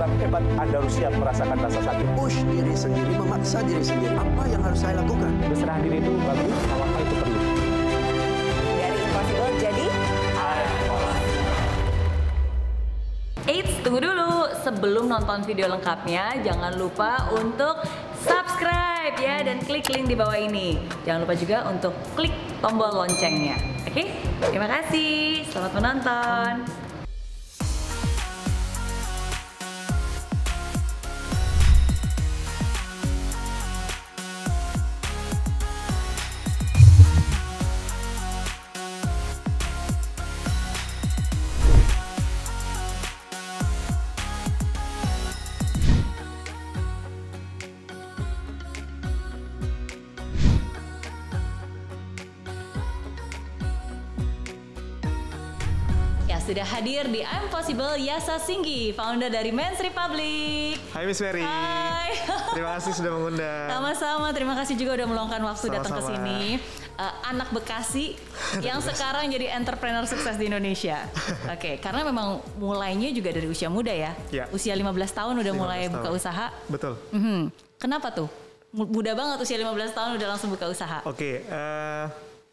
orang hebat, Anda harus siap merasakan rasa sakit. Push diri sendiri, memaksa diri sendiri. Apa yang harus saya lakukan? Berserah diri itu bagus, apa itu perlu. Dari impossible jadi Eits, tunggu dulu. Sebelum nonton video lengkapnya, jangan lupa untuk subscribe ya dan klik link di bawah ini. Jangan lupa juga untuk klik tombol loncengnya. Oke? Terima kasih. Selamat menonton. Sudah hadir di I'm Possible Yasa Singgi, founder dari Men's Republic. Hai Miss Mary. Hai. Terima kasih sudah mengundang. Sama-sama, terima kasih juga udah meluangkan waktu datang ke Sama-sama. sini. Anak Bekasi yang sekarang jadi entrepreneur sukses di Indonesia. Oke, karena memang mulainya juga dari usia muda ya. Ya. Usia 15 tahun udah 15 mulai buka tahun. usaha. Betul. Kenapa tuh? Muda banget usia 15 tahun udah langsung buka usaha. Oke,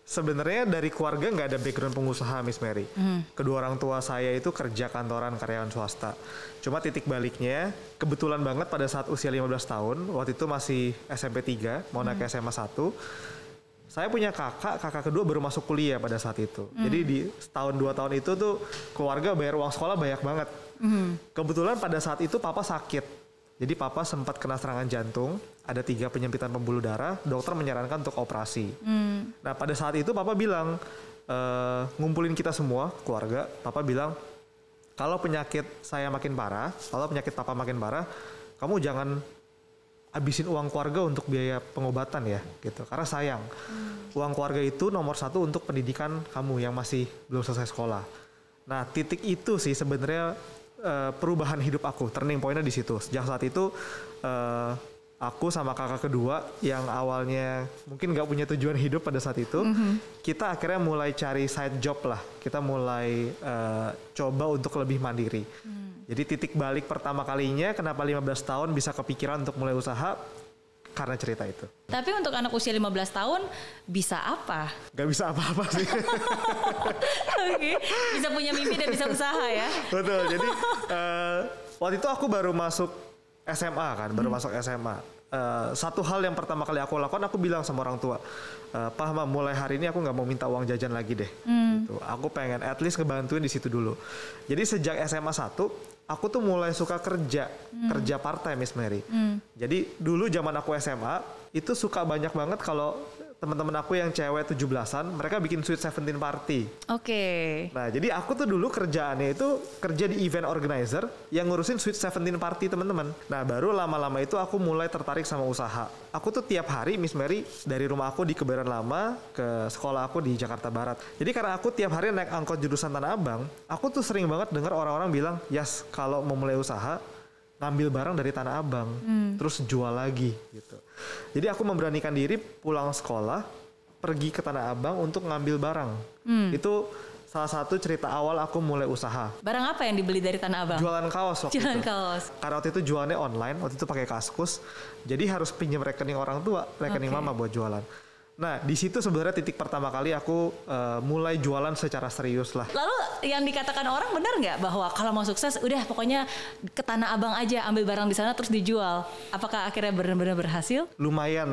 sebenarnya dari keluarga nggak ada background pengusaha Miss Mary. Kedua orang tua saya itu kerja kantoran karyawan swasta. Cuma titik baliknya, kebetulan banget pada saat usia 15 tahun, waktu itu masih SMP 3, mau naik ke SMA 1, saya punya kakak kedua baru masuk kuliah pada saat itu. Jadi di setahun 2 tahun itu tuh keluarga bayar uang sekolah banyak banget. Kebetulan pada saat itu papa sakit. Jadi papa sempat kena serangan jantung, ada 3 penyempitan pembuluh darah, dokter menyarankan untuk operasi. Nah pada saat itu papa bilang, ngumpulin kita semua, keluarga, papa bilang, kalau penyakit saya makin parah, kalau penyakit papa makin parah, kamu jangan habisin uang keluarga untuk biaya pengobatan ya, gitu. Karena sayang, uang keluarga itu nomor 1 untuk pendidikan kamu yang masih belum selesai sekolah. Nah titik itu sih sebenarnya perubahan hidup aku, turning point-nya di situ. Sejak saat itu aku sama kakak kedua yang awalnya mungkin nggak punya tujuan hidup pada saat itu, kita akhirnya mulai cari side job lah. Kita mulai coba untuk lebih mandiri. Jadi titik balik pertama kalinya kenapa 15 tahun bisa kepikiran untuk mulai usaha, karena cerita itu. Tapi untuk anak usia 15 tahun bisa apa? Gak bisa apa-apa sih. Oke, bisa punya mimpi dan bisa usaha ya. Betul, jadi waktu itu aku baru masuk SMA kan, baru masuk SMA. Satu hal yang pertama kali aku lakukan, aku bilang sama orang tua, Pak, Ma, mulai hari ini aku nggak mau minta uang jajan lagi deh. Gitu. Aku pengen at least ngebantuin di situ dulu. Jadi sejak SMA 1, aku tuh mulai suka kerja part time Miss Mary. Jadi dulu zaman aku SMA, itu suka banyak banget kalau teman-teman aku yang cewek 17-an, mereka bikin Sweet 17 party. Oke. Nah, jadi aku tuh dulu kerjaannya itu kerja di event organizer yang ngurusin Sweet 17 party teman-teman. Nah, baru lama-lama itu aku mulai tertarik sama usaha. Aku tuh tiap hari Miss Mary dari rumah aku di Kebayoran Lama ke sekolah aku di Jakarta Barat. Jadi karena aku tiap hari naik angkot jurusan Tanah Abang, aku tuh sering banget dengar orang-orang bilang, "Yas, kalau mau mulai usaha, ngambil barang dari Tanah Abang, terus jual lagi," gitu. Jadi aku memberanikan diri pulang sekolah, pergi ke Tanah Abang untuk ngambil barang. Itu salah satu cerita awal aku mulai usaha. Barang apa yang dibeli dari Tanah Abang? Jualan kaos waktu Jualan itu. kaos. Karena waktu itu jualannya online, waktu itu pakai Kaskus. Jadi harus pinjam rekening orang tua, rekening mama buat jualan. Nah, di situ sebenarnya titik pertama kali aku mulai jualan secara serius lah. Lalu yang dikatakan orang benar nggak bahwa kalau mau sukses udah pokoknya ke Tanah Abang aja, ambil barang di sana terus dijual. Apakah akhirnya benar-benar berhasil? Lumayan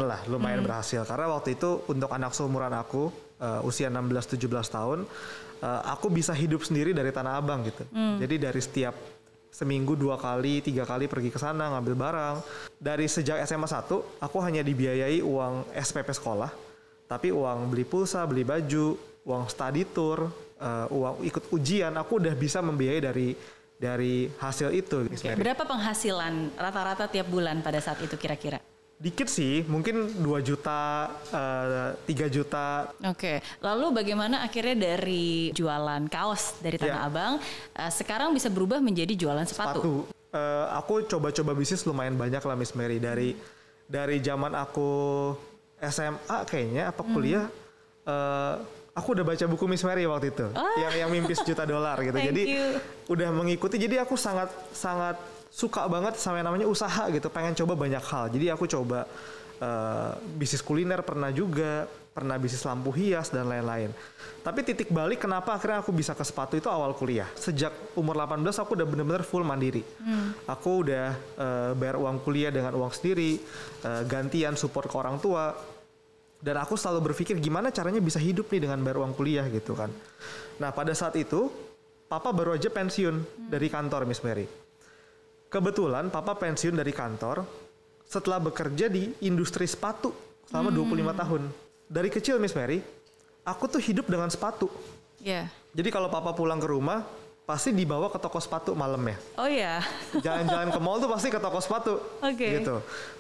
berhasil. Karena waktu itu untuk anak seumuran aku, usia 16-17 tahun, aku bisa hidup sendiri dari Tanah Abang gitu. Jadi dari setiap seminggu 2 kali, 3 kali pergi ke sana ngambil barang. Dari sejak SMA 1, aku hanya dibiayai uang SPP sekolah. Tapi uang beli pulsa, beli baju, uang study tour, uang ikut ujian, aku udah bisa membiayai dari hasil itu. Oke. Berapa penghasilan rata-rata tiap bulan pada saat itu kira-kira? Dikit sih, mungkin 2 juta, 3 juta. Oke, lalu bagaimana akhirnya dari jualan kaos dari Tanah Abang, sekarang bisa berubah menjadi jualan sepatu? Aku coba-coba bisnis lumayan banyak lah Miss Mary. Dari zaman aku SMA kayaknya apa kuliah, aku udah baca buku Miss Mary waktu itu, yang mimpi $1 juta gitu. Jadi udah mengikuti. Jadi aku sangat suka banget sama yang namanya usaha gitu, pengen coba banyak hal. Jadi aku coba bisnis kuliner pernah juga, pernah bisnis lampu hias dan lain-lain. Tapi titik balik kenapa akhirnya aku bisa ke sepatu itu awal kuliah. Sejak umur 18 aku udah bener-bener full mandiri. Aku udah bayar uang kuliah dengan uang sendiri, gantian support ke orang tua. Dan aku selalu berpikir gimana caranya bisa hidup nih dengan bayar uang kuliah gitu kan. Nah pada saat itu, papa baru aja pensiun dari kantor Miss Mary. Kebetulan papa pensiun dari kantor setelah bekerja di industri sepatu selama 25 tahun. Dari kecil Miss Mary, aku tuh hidup dengan sepatu. Iya. Jadi kalau papa pulang ke rumah, pasti dibawa ke toko sepatu malamnya. Oh iya. Jalan-jalan ke mall tuh pasti ke toko sepatu. Oke. Gitu.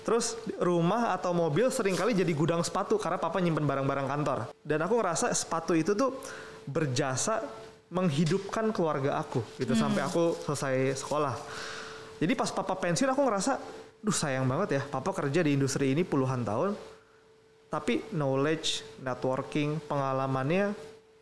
Terus rumah atau mobil seringkali jadi gudang sepatu karena papa nyimpen barang-barang kantor. Dan aku ngerasa sepatu itu tuh berjasa menghidupkan keluarga aku gitu sampai aku selesai sekolah. Jadi pas papa pensiun aku ngerasa, duh sayang banget ya, papa kerja di industri ini puluhan tahun, tapi knowledge, networking, pengalamannya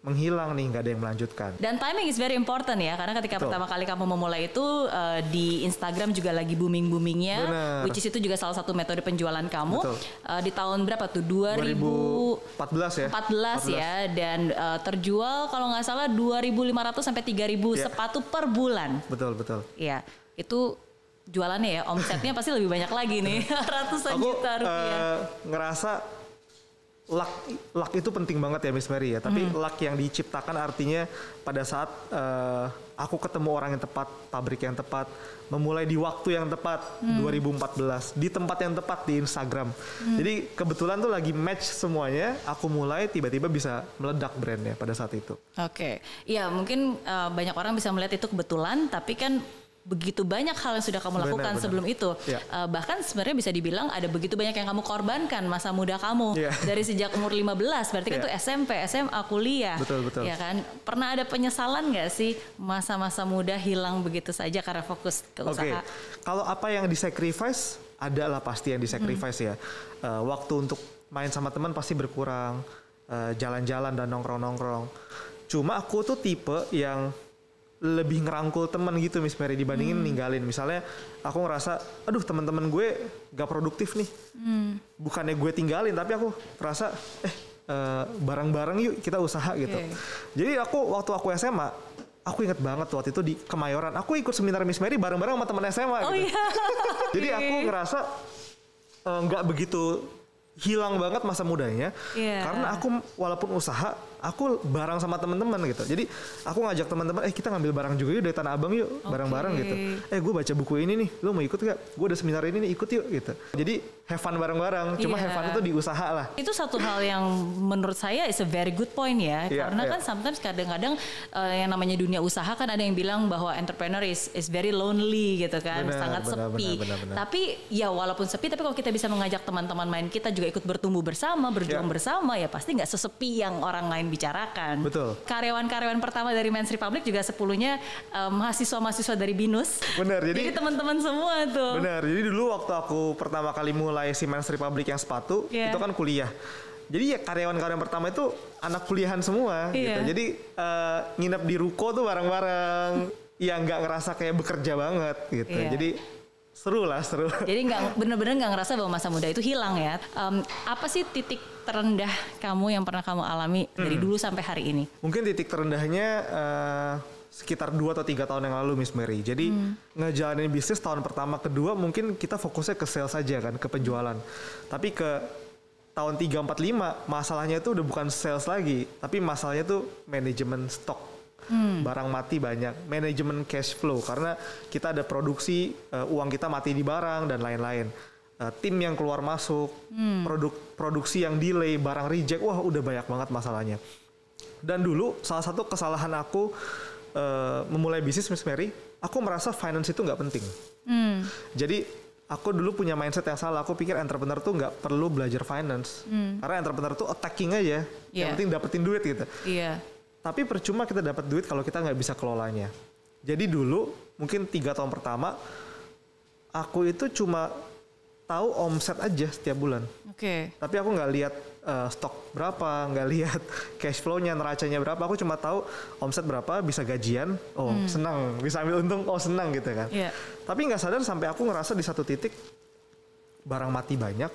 menghilang nih, nggak ada yang melanjutkan. Dan timing is very important ya, karena ketika Betul. pertama kali kamu memulai itu di Instagram juga lagi booming-boomingnya, Bener. which is itu juga salah satu metode penjualan kamu. Betul. Di tahun berapa tuh? 2014 ya? 14 ya, dan terjual kalau nggak salah 2.500 sampai 3.000 Yeah. sepatu per bulan. Betul, betul. Iya, itu jualannya ya, omsetnya pasti lebih banyak lagi nih, ratusan Aku juta rupiah. ngerasa luck itu penting banget ya Miss Mary ya. Tapi luck yang diciptakan artinya pada saat aku ketemu orang yang tepat, pabrik yang tepat, memulai di waktu yang tepat 2014 di tempat yang tepat di Instagram. Jadi kebetulan tuh lagi match semuanya. Aku mulai tiba-tiba bisa meledak brandnya pada saat itu. Oke, iya mungkin banyak orang bisa melihat itu kebetulan, tapi kan begitu banyak hal yang sudah kamu lakukan Benar. sebelum itu. Ya. Bahkan sebenarnya bisa dibilang ada begitu banyak yang kamu korbankan masa muda kamu. Ya. Dari sejak umur 15, berarti kan Ya. tuh SMP, SMA, kuliah. Betul, betul. Ya kan? Pernah ada penyesalan nggak sih masa-masa muda hilang begitu saja karena fokus ke Oke, usaha? kalau apa yang disacrifice, adalah pasti yang disacrifice ya. Waktu untuk main sama teman pasti berkurang, jalan-jalan dan nongkrong-nongkrong. Cuma aku tuh tipe yang lebih ngerangkul teman gitu Miss Mary dibandingin ninggalin. Misalnya aku ngerasa, aduh teman-teman gue gak produktif nih. Bukannya gue tinggalin, tapi aku ngerasa, bareng-bareng yuk kita usaha gitu. Oke. Jadi waktu aku SMA, aku inget banget waktu itu di Kemayoran, aku ikut seminar Miss Mary bareng-bareng sama teman SMA Oh gitu. iya. Jadi aku ngerasa nggak begitu hilang banget masa mudanya, Iya. karena aku walaupun usaha, aku bareng sama teman-teman gitu. Jadi aku ngajak teman-teman, kita ngambil barang juga yuk dari Tanah Abang yuk, bareng-bareng gitu. Gue baca buku ini nih, lo mau ikut gak? Gue ada seminar ini nih, ikut yuk gitu. Jadi have fun bareng-bareng, cuma Iya. have fun itu di usaha lah. Itu satu hal yang menurut saya is a very good point ya. Iya, Karena iya. kan sometimes kadang-kadang yang namanya dunia usaha kan ada yang bilang bahwa entrepreneur is very lonely gitu kan. Benar, sangat benar, sepi. benar. Tapi ya walaupun sepi, tapi kalau kita bisa mengajak teman-teman main kita juga ikut bertumbuh bersama, berjuang Iya. bersama, ya pasti nggak sesepi yang orang lain bicarakan. Betul. Karyawan-karyawan pertama dari Men's Republic juga 10-nya mahasiswa-mahasiswa dari BINUS. Benar, jadi teman-teman semua tuh. benar. Jadi dulu waktu aku pertama kali mulai si Men's Republic yang sepatu, Iya. itu kan kuliah. Jadi ya karyawan-karyawan pertama itu anak kuliahan semua Iya. gitu. Jadi nginep di ruko tuh bareng-bareng. Ya nggak ngerasa kayak bekerja banget gitu. Iya. Jadi seru. Jadi bener-bener nggak ngerasa bahwa masa muda itu hilang ya. Apa sih titik terendah kamu yang pernah kamu alami dari dulu sampai hari ini? Mungkin titik terendahnya sekitar 2 atau 3 tahun yang lalu Miss Mary. Jadi ngejalanin bisnis tahun pertama kedua mungkin kita fokusnya ke sales saja kan, ke penjualan. Tapi ke tahun 3, 4, 5 masalahnya itu udah bukan sales lagi, tapi masalahnya tuh manajemen stok. Barang mati banyak, manajemen cash flow karena kita ada produksi, uang kita mati di barang dan lain-lain. Tim yang keluar masuk, produksi yang delay, barang reject, wah udah banyak banget masalahnya. Dan dulu salah satu kesalahan aku memulai bisnis Miss Mary, aku merasa finance itu nggak penting. Jadi aku dulu punya mindset yang salah. Aku pikir entrepreneur tuh nggak perlu belajar finance, karena entrepreneur tuh attacking aja, yang penting dapetin duit gitu. Iya. Tapi percuma kita dapat duit kalau kita nggak bisa kelolanya. Jadi dulu mungkin 3 tahun pertama aku itu cuma tahu omset aja setiap bulan. Oke. Tapi aku nggak lihat stok berapa, nggak lihat cash flow-nya, neracanya berapa. Aku cuma tahu omset berapa, bisa gajian, senang, bisa ambil untung, senang gitu kan. Yeah. Tapi nggak sadar sampai aku ngerasa di satu titik barang mati banyak,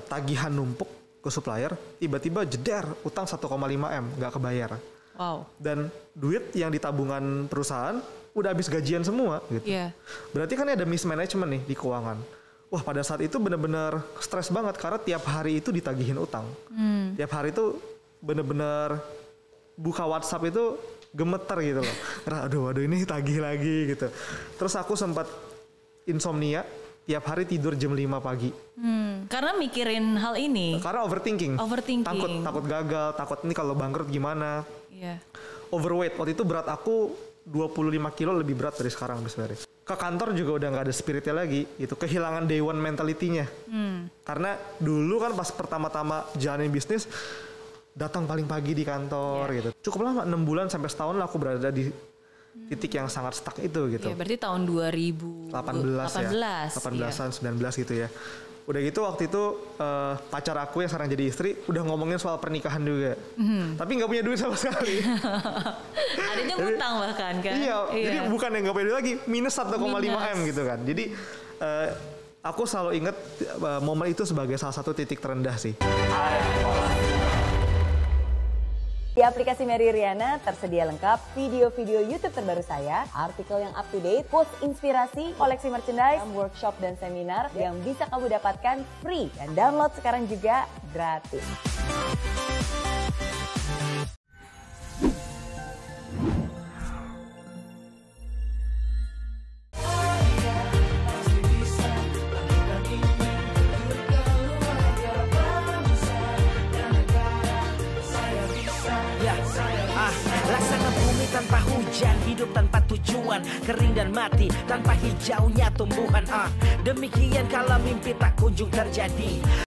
tagihan numpuk ke supplier, tiba-tiba jeder utang 1,5 M nggak kebayar. Wow. Dan duit yang di tabungan perusahaan udah habis gajian semua gitu. Yeah. Berarti kan ada mismanagement nih di keuangan. Wah, pada saat itu bener-bener stres banget karena tiap hari itu ditagihin utang. Tiap hari itu bener-bener buka WhatsApp itu gemeter gitu loh. Aduh ini tagih lagi gitu. Terus aku sempat insomnia, tiap hari tidur jam 5 pagi. Karena mikirin hal ini. Karena overthinking. Takut gagal, takut ini kalau bangkrut gimana. Iya. Overweight, waktu itu berat aku 25 kilo lebih berat dari sekarang sebenarnya. Ke kantor juga udah nggak ada spiritnya lagi, gitu. Kehilangan day one mentality-nya. Karena dulu kan pas pertama-tama jalanin bisnis, datang paling pagi di kantor gitu. Cukup lama, 6 bulan sampai setahun lah aku berada di titik yang sangat stuck itu gitu. Iya, berarti tahun 2018 18-an, 19 gitu ya. Udah gitu waktu itu pacar aku yang sekarang jadi istri udah ngomongin soal pernikahan juga. Tapi nggak punya duit sama sekali. Adanya ngutang bahkan kan. Iya, jadi bukan yang nggak punya duit lagi, minus 1,5 M gitu kan. Jadi aku selalu ingat momen itu sebagai salah satu titik terendah sih. Di aplikasi Mary Riana tersedia lengkap video-video YouTube terbaru saya, artikel yang up to date, post inspirasi, koleksi merchandise, workshop dan seminar yang bisa kamu dapatkan free dan download sekarang juga gratis. Laksana bumi tanpa hujan, hidup tanpa tujuan, kering dan mati tanpa hijaunya tumbuhan. Demikian kalau mimpi tak kunjung terjadi.